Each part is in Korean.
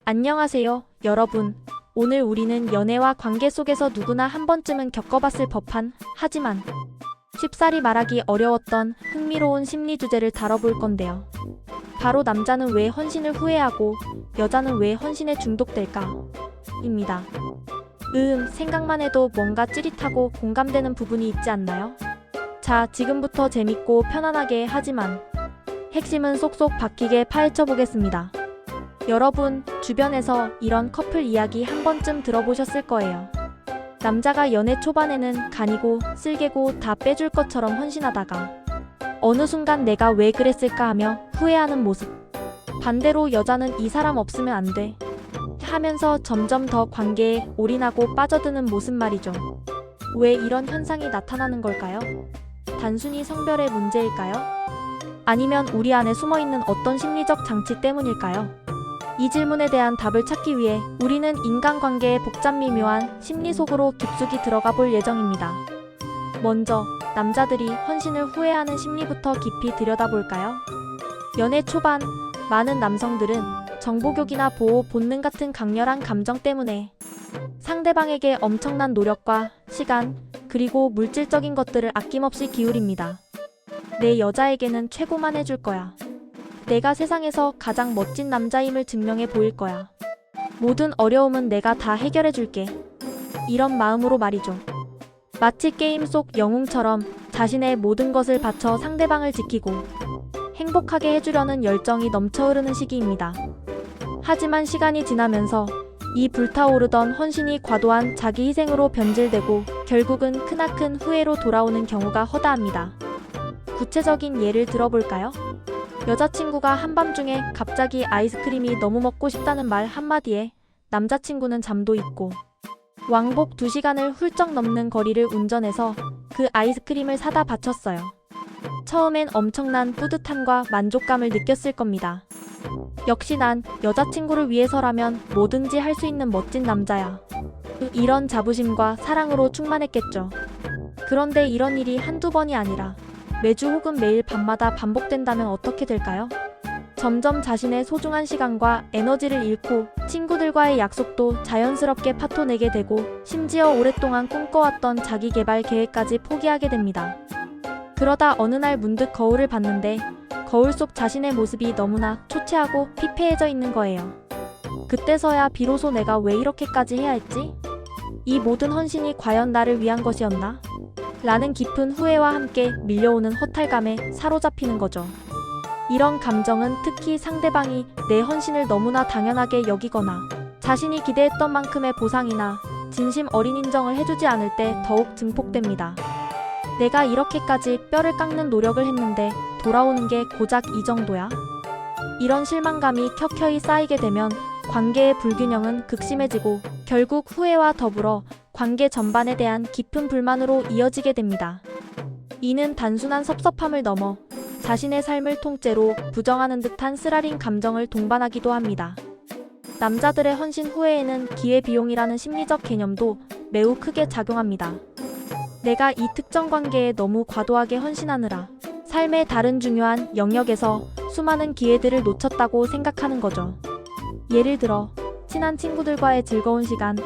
안녕하세요, 여러분. 오늘 우리는 연애와 관계 속에서 누구나 한 번쯤은 겪어봤을 법한, 하지만 쉽사리 말하기 어려웠던 흥미로운 심리 주제를 다뤄볼 건데요. 바로 남자는 왜 헌신을 후회하고 여자는 왜 헌신에 중독될까? 입니다. 생각만 해도 뭔가 찌릿하고 공감되는 부분이 있지 않나요? 자, 지금부터 재밌고 편안하게 하지만 핵심은 쏙쏙 박히게 파헤쳐 보겠습니다. 여러분, 주변에서 이런 커플 이야기 한 번쯤 들어보셨을 거예요. 남자가 연애 초반에는 간이고 쓸개고 다 빼줄 것처럼 헌신하다가 어느 순간 내가 왜 그랬을까 하며 후회하는 모습. 반대로 여자는 이 사람 없으면 안 돼 하면서 점점 더 관계에 올인하고 빠져드는 모습 말이죠. 왜 이런 현상이 나타나는 걸까요? 단순히 성별의 문제일까요? 아니면 우리 안에 숨어있는 어떤 심리적 장치 때문일까요? 이 질문에 대한 답을 찾기 위해 우리는 인간관계의 복잡 미묘한 심리 속으로 깊숙이 들어가 볼 예정입니다. 먼저 남자들이 헌신을 후회하는 심리부터 깊이 들여다볼까요? 연애 초반, 많은 남성들은 정보교기나 보호 본능 같은 강렬한 감정 때문에 상대방에게 엄청난 노력과 시간, 그리고 물질적인 것들을 아낌없이 기울입니다. 내 여자에게는 최고만 해줄 거야. 내가 세상에서 가장 멋진 남자임을 증명해 보일 거야. 모든 어려움은 내가 다 해결해 줄게. 이런 마음으로 말이죠. 마치 게임 속 영웅처럼 자신의 모든 것을 바쳐 상대방을 지키고 행복하게 해주려는 열정이 넘쳐 흐르는 시기입니다. 하지만 시간이 지나면서 이 불타오르던 헌신이 과도한 자기 희생으로 변질되고 결국은 크나큰 후회로 돌아오는 경우가 허다합니다. 구체적인 예를 들어볼까요? 여자친구가 한밤중에 갑자기 아이스크림이 너무 먹고 싶다는 말 한마디에 남자친구는 잠도 잊고 왕복 2시간을 훌쩍 넘는 거리를 운전해서 그 아이스크림을 사다 바쳤어요. 처음엔 엄청난 뿌듯함과 만족감을 느꼈을 겁니다. 역시 난 여자친구를 위해서라면 뭐든지 할 수 있는 멋진 남자야. 이런 자부심과 사랑으로 충만했겠죠. 그런데 이런 일이 한두 번이 아니라 매주 혹은 매일 밤마다 반복된다면 어떻게 될까요? 점점 자신의 소중한 시간과 에너지를 잃고 친구들과의 약속도 자연스럽게 파토내게 되고 심지어 오랫동안 꿈꿔왔던 자기 개발 계획까지 포기하게 됩니다. 그러다 어느 날 문득 거울을 봤는데 거울 속 자신의 모습이 너무나 초췌하고 피폐해져 있는 거예요. 그때서야 비로소 내가 왜 이렇게까지 해야 했지? 이 모든 헌신이 과연 나를 위한 것이었나? 라는 깊은 후회와 함께 밀려오는 허탈감에 사로잡히는 거죠. 이런 감정은 특히 상대방이 내 헌신을 너무나 당연하게 여기거나 자신이 기대했던 만큼의 보상이나 진심 어린 인정을 해주지 않을 때 더욱 증폭됩니다. 내가 이렇게까지 뼈를 깎는 노력을 했는데 돌아오는 게 고작 이 정도야? 이런 실망감이 켜켜이 쌓이게 되면 관계의 불균형은 극심해지고 결국 후회와 더불어 관계 전반에 대한 깊은 불만으로 이어지게 됩니다. 이는 단순한 섭섭함을 넘어 자신의 삶을 통째로 부정하는 듯한 쓰라린 감정을 동반하기도 합니다. 남자들의 헌신 후회에는 기회비용이라는 심리적 개념도 매우 크게 작용합니다. 내가 이 특정 관계에 너무 과도하게 헌신하느라 삶의 다른 중요한 영역에서 수많은 기회들을 놓쳤다고 생각하는 거죠. 예를 들어 친한 친구들과의 즐거운 시간,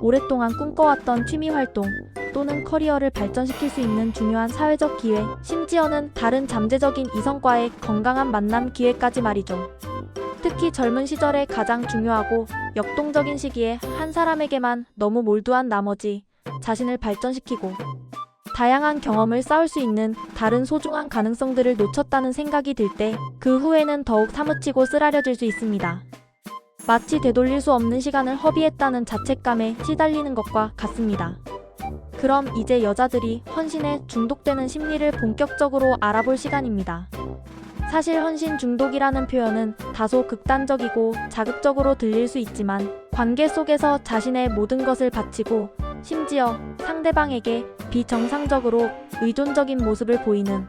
오랫동안 꿈꿔왔던 취미활동 또는 커리어를 발전시킬 수 있는 중요한 사회적 기회, 심지어는 다른 잠재적인 이성과의 건강한 만남 기회까지 말이죠. 특히 젊은 시절에 가장 중요하고 역동적인 시기에 한 사람에게만 너무 몰두한 나머지 자신을 발전시키고 다양한 경험을 쌓을 수 있는 다른 소중한 가능성들을 놓쳤다는 생각이 들 때 그 후회는 더욱 사무치고 쓰라려질 수 있습니다. 마치 되돌릴 수 없는 시간을 허비했다는 자책감에 시달리는 것과 같습니다. 그럼 이제 여자들이 헌신에 중독되는 심리를 본격적으로 알아볼 시간입니다. 사실 헌신 중독이라는 표현은 다소 극단적이고 자극적으로 들릴 수 있지만 관계 속에서 자신의 모든 것을 바치고 심지어 상대방에게 비정상적으로 의존적인 모습을 보이는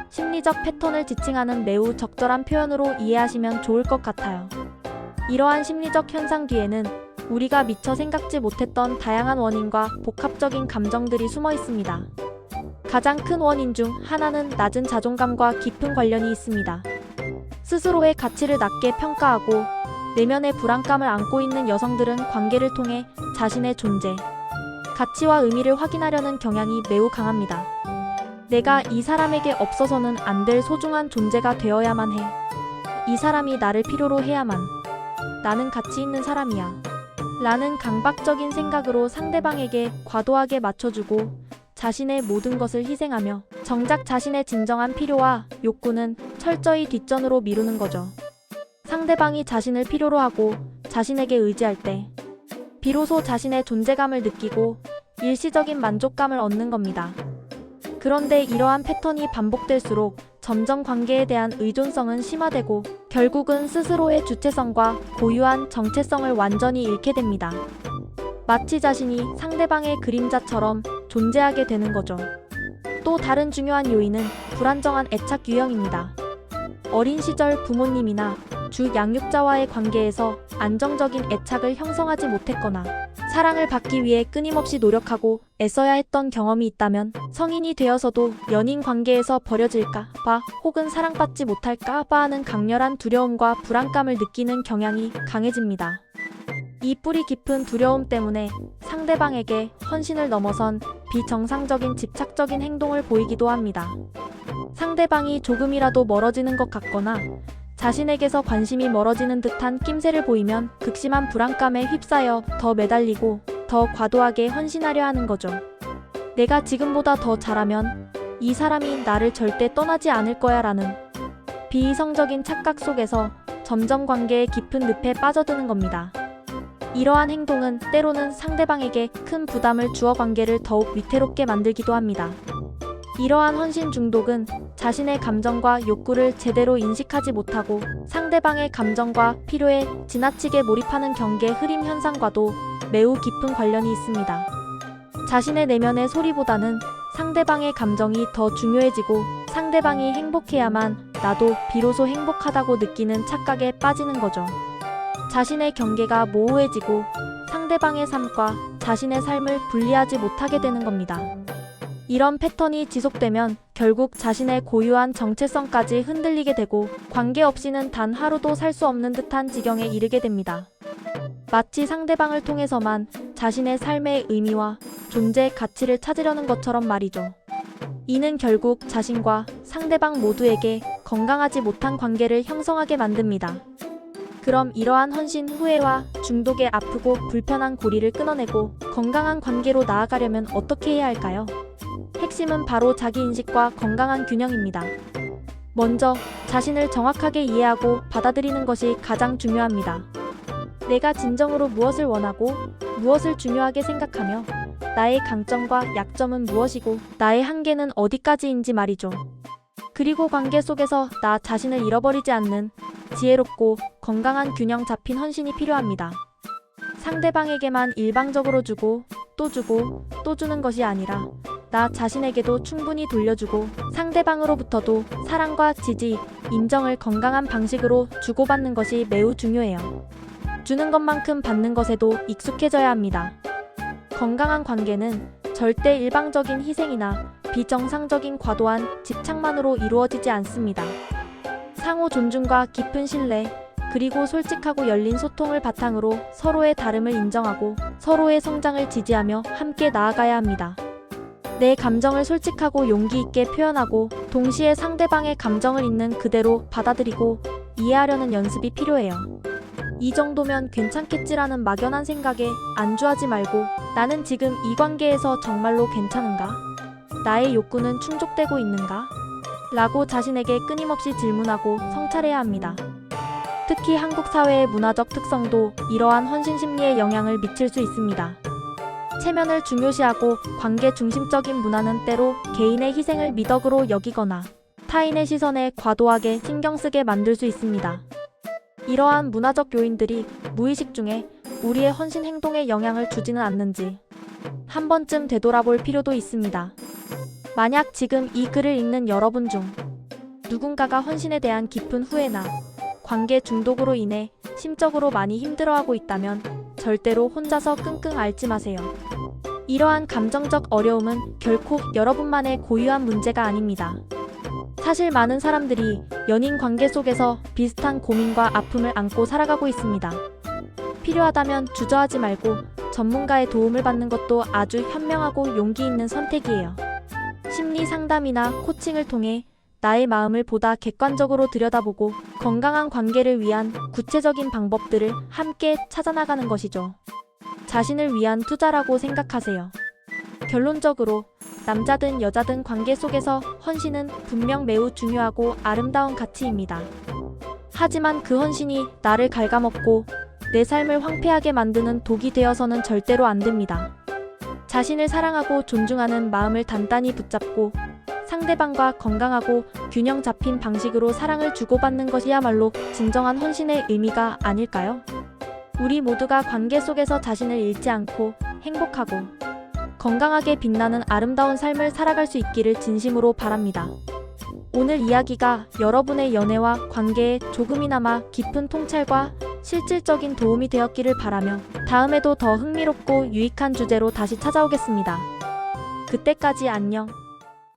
심리적 패턴을 지칭하는 매우 적절한 표현으로 이해하시면 좋을 것 같아요. 이러한 심리적 현상 뒤에는 우리가 미처 생각지 못했던 다양한 원인과 복합적인 감정들이 숨어 있습니다. 가장 큰 원인 중 하나는 낮은 자존감과 깊은 관련이 있습니다. 스스로의 가치를 낮게 평가하고 내면의 불안감을 안고 있는 여성들은 관계를 통해 자신의 존재, 가치와 의미를 확인하려는 경향이 매우 강합니다. 내가 이 사람에게 없어서는 안 될 소중한 존재가 되어야만 해. 이 사람이 나를 필요로 해야만. 나는 가치 있는 사람이야. 라는 강박적인 생각으로 상대방에게 과도하게 맞춰주고 자신의 모든 것을 희생하며 정작 자신의 진정한 필요와 욕구는 철저히 뒷전으로 미루는 거죠. 상대방이 자신을 필요로 하고 자신에게 의지할 때 비로소 자신의 존재감을 느끼고 일시적인 만족감을 얻는 겁니다. 그런데 이러한 패턴이 반복될수록 점점 관계에 대한 의존성은 심화되고 결국은 스스로의 주체성과 고유한 정체성을 완전히 잃게 됩니다. 마치 자신이 상대방의 그림자처럼 존재하게 되는 거죠. 또 다른 중요한 요인은 불안정한 애착 유형입니다. 어린 시절 부모님이나 주 양육자와의 관계에서 안정적인 애착을 형성하지 못했거나 사랑을 받기 위해 끊임없이 노력하고 애써야 했던 경험이 있다면 성인이 되어서도 연인 관계에서 버려질까 봐 혹은 사랑받지 못할까 봐 하는 강렬한 두려움과 불안감을 느끼는 경향이 강해집니다. 이 뿌리 깊은 두려움 때문에 상대방에게 헌신을 넘어선 비정상적인 집착적인 행동을 보이기도 합니다. 상대방이 조금이라도 멀어지는 것 같거나 자신에게서 관심이 멀어지는 듯한 낌새를 보이면 극심한 불안감에 휩싸여 더 매달리고 더 과도하게 헌신하려 하는 거죠. 내가 지금보다 더 잘하면 이 사람이 나를 절대 떠나지 않을 거야 라는 비이성적인 착각 속에서 점점 관계의 깊은 늪에 빠져드는 겁니다. 이러한 행동은 때로는 상대방에게 큰 부담을 주어 관계를 더욱 위태롭게 만들기도 합니다. 이러한 헌신 중독은 자신의 감정과 욕구를 제대로 인식하지 못하고 상대방의 감정과 필요에 지나치게 몰입하는 경계 흐림 현상과도 매우 깊은 관련이 있습니다. 자신의 내면의 소리보다는 상대방의 감정이 더 중요해지고 상대방이 행복해야만 나도 비로소 행복하다고 느끼는 착각에 빠지는 거죠. 자신의 경계가 모호해지고 상대방의 삶과 자신의 삶을 분리하지 못하게 되는 겁니다. 이런 패턴이 지속되면 결국 자신의 고유한 정체성까지 흔들리게 되고 관계 없이는 단 하루도 살 수 없는 듯한 지경에 이르게 됩니다. 마치 상대방을 통해서만 자신의 삶의 의미와 존재의 가치를 찾으려는 것처럼 말이죠. 이는 결국 자신과 상대방 모두에게 건강하지 못한 관계를 형성하게 만듭니다. 그럼 이러한 헌신 후회와 중독의 아프고 불편한 고리를 끊어내고 건강한 관계로 나아가려면 어떻게 해야 할까요? 핵심은 바로 자기인식과 건강한 균형입니다. 먼저 자신을 정확하게 이해하고 받아들이는 것이 가장 중요합니다. 내가 진정으로 무엇을 원하고 무엇을 중요하게 생각하며 나의 강점과 약점은 무엇이고 나의 한계는 어디까지인지 말이죠. 그리고 관계 속에서 나 자신을 잃어버리지 않는 지혜롭고 건강한 균형 잡힌 헌신이 필요합니다. 상대방에게만 일방적으로 주고 또 주는 것이 아니라 나 자신에게도 충분히 돌려주고 상대방으로부터도 사랑과 지지, 인정을 건강한 방식으로 주고받는 것이 매우 중요해요. 주는 것만큼 받는 것에도 익숙해져야 합니다. 건강한 관계는 절대 일방적인 희생이나 비정상적인 과도한 집착만으로 이루어지지 않습니다. 상호 존중과 깊은 신뢰, 그리고 솔직하고 열린 소통을 바탕으로 서로의 다름을 인정하고 서로의 성장을 지지하며 함께 나아가야 합니다. 내 감정을 솔직하고 용기 있게 표현하고 동시에 상대방의 감정을 있는 그대로 받아들이고 이해하려는 연습이 필요해요. 이 정도면 괜찮겠지라는 막연한 생각에 안주하지 말고 나는 지금 이 관계에서 정말로 괜찮은가? 나의 욕구는 충족되고 있는가? 라고 자신에게 끊임없이 질문하고 성찰해야 합니다. 특히 한국 사회의 문화적 특성도 이러한 헌신 심리에 영향을 미칠 수 있습니다. 체면을 중요시하고 관계 중심적인 문화는 때로 개인의 희생을 미덕으로 여기거나 타인의 시선에 과도하게 신경 쓰게 만들 수 있습니다. 이러한 문화적 요인들이 무의식 중에 우리의 헌신 행동에 영향을 주지는 않는지 한 번쯤 되돌아볼 필요도 있습니다. 만약 지금 이 글을 읽는 여러분 중 누군가가 헌신에 대한 깊은 후회나 관계 중독으로 인해 심적으로 많이 힘들어하고 있다면 절대로 혼자서 끙끙 앓지 마세요. 이러한 감정적 어려움은 결코 여러분만의 고유한 문제가 아닙니다. 사실 많은 사람들이 연인 관계 속에서 비슷한 고민과 아픔을 안고 살아가고 있습니다. 필요하다면 주저하지 말고 전문가의 도움을 받는 것도 아주 현명하고 용기 있는 선택이에요. 심리 상담이나 코칭을 통해 나의 마음을 보다 객관적으로 들여다보고 건강한 관계를 위한 구체적인 방법들을 함께 찾아나가는 것이죠. 자신을 위한 투자라고 생각하세요. 결론적으로 남자든 여자든 관계 속에서 헌신은 분명 매우 중요하고 아름다운 가치입니다. 하지만 그 헌신이 나를 갉아먹고 내 삶을 황폐하게 만드는 독이 되어서는 절대로 안 됩니다. 자신을 사랑하고 존중하는 마음을 단단히 붙잡고 상대방과 건강하고 균형 잡힌 방식으로 사랑을 주고받는 것이야말로 진정한 헌신의 의미가 아닐까요? 우리 모두가 관계 속에서 자신을 잃지 않고 행복하고 건강하게 빛나는 아름다운 삶을 살아갈 수 있기를 진심으로 바랍니다. 오늘 이야기가 여러분의 연애와 관계에 조금이나마 깊은 통찰과 실질적인 도움이 되었기를 바라며 다음에도 더 흥미롭고 유익한 주제로 다시 찾아오겠습니다. 그때까지 안녕.